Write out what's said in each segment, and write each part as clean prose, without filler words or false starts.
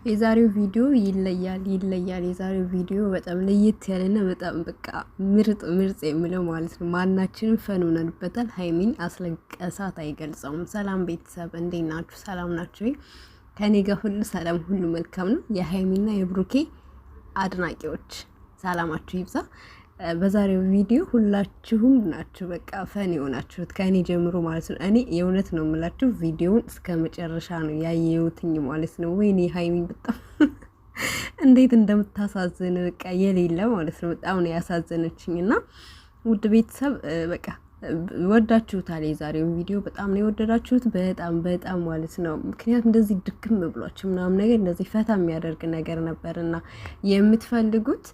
የዛሬው ቪዲዮ ይለያል። የዛሬው ቪዲዮ በጣም ለየት ያለና በጣም በቃ ምርጥ የሚለው ማለት ነው። ማናችንም ፈን ሆነንበታል። ሀይሚን አስለቀሳት አይገልጸውም። ሰላም ቤተሰብ እንዴት ናችሁ? ሰላም ናችሁ? ከኔ ጋር ሁሉ ሰላም፣ ሁሉ መልካም ነው። የሀይሚና የብሩኬ አድናቂዎች ሰላማችሁ ይብዛ። በዛሬው ቪዲዮ ሁላችሁም ናችሁ በቃ ፈን የሆናችሁት ከእኔ ጀምሮ ማለት ነው። እኔ የእውነት ነው የምላችሁ ቪዲዮውን እስከ መጨረሻ ነው ያየሁትኝ ማለት ነው። ወይኔ ሀይሚን በጣም እንዴት እንደምታሳዝን በቃ የሌለ ማለት ነው። በጣም ነው ያሳዘነችኝ። እና ውድ ቤተሰብ በቃ ወዳችሁታል። የዛሬውን ቪዲዮ በጣም ነው የወደዳችሁት። በጣም ማለት ነው። ምክንያቱም እንደዚህ ድክም ብሏችሁ ምናምን ነገር እንደዚህ ፈታ የሚያደርግ ነገር ነበርና የምትፈልጉት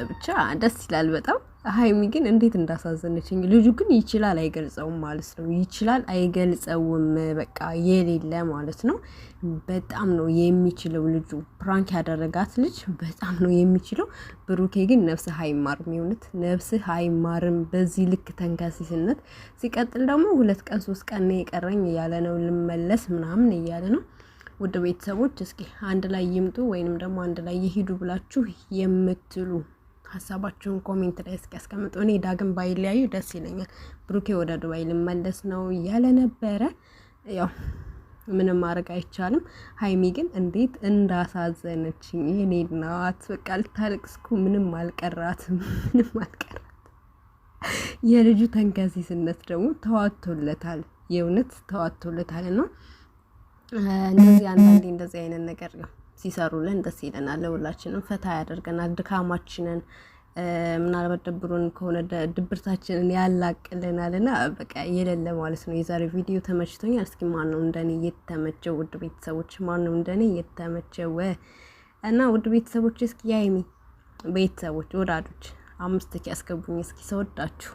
ብቻ ደስ ይላል በጣም። ሀይሚ ግን እንዴት እንዳሳዘነችኝ። ልጁ ግን ይችላል አይገልጸውም ማለት ነው። ይችላል አይገልጸውም በቃ የሌለ ማለት ነው። በጣም ነው የሚችለው ልጁ። ፕራንክ ያደረጋት ልጅ በጣም ነው የሚችለው። ብሩኬ ግን ነፍስህ አይማርም፣ የእውነት ነፍስህ አይማርም። በዚህ ልክ ተንከሲስነት። ሲቀጥል ደግሞ 2 ቀን 3 ቀን የቀረኝ እያለ ነው ልመለስ ምናምን እያለ ነው። ውድ ቤተሰቦች እስኪ አንድ ላይ ይምጡ ወይንም ደግሞ አንድ ላይ ይሄዱ ብላችሁ የምትሉ ሀሳባችሁን ኮሜንት ላይ እስኪ ያስቀምጡ። እኔ ዳግም ባይለያዩ ደስ ይለኛል። ብሩኬ ወደ ዱባይ ልመለስ ነው እያለ ነበረ። ያው ምንም ማድረግ አይቻልም። ሀይሚ ግን እንዴት እንዳሳዘነችኝ የኔ ናት። በቃ ልታለቅስኩ ምንም አልቀራትም። የልጁ ተንከሲስነት ደግሞ ተዋቶለታል። የእውነት ተዋቶለታል ነው። እንደዚህ አንዳንዴ እንደዚህ አይነት ነገር ነው ሲሰሩልን ደስ ይለናል። ለሁላችንም ፈታ ያደርገናል። ድካማችንን ምናልባት ደብሮን ከሆነ ድብርታችንን ያላቅልናል። እና በቃ የሌለ ማለት ነው። የዛሬ ቪዲዮ ተመችቶኛል። እስኪ ማን ነው እንደኔ የተመቸው? ውድ ቤተሰቦች ማን ነው እንደኔ የተመቸው? እና ውድ ቤተሰቦች እስኪ የሀይሚ ቤተሰቦች ወዳጆች 5 ያስገቡኝ እስኪ ሰወዳችሁ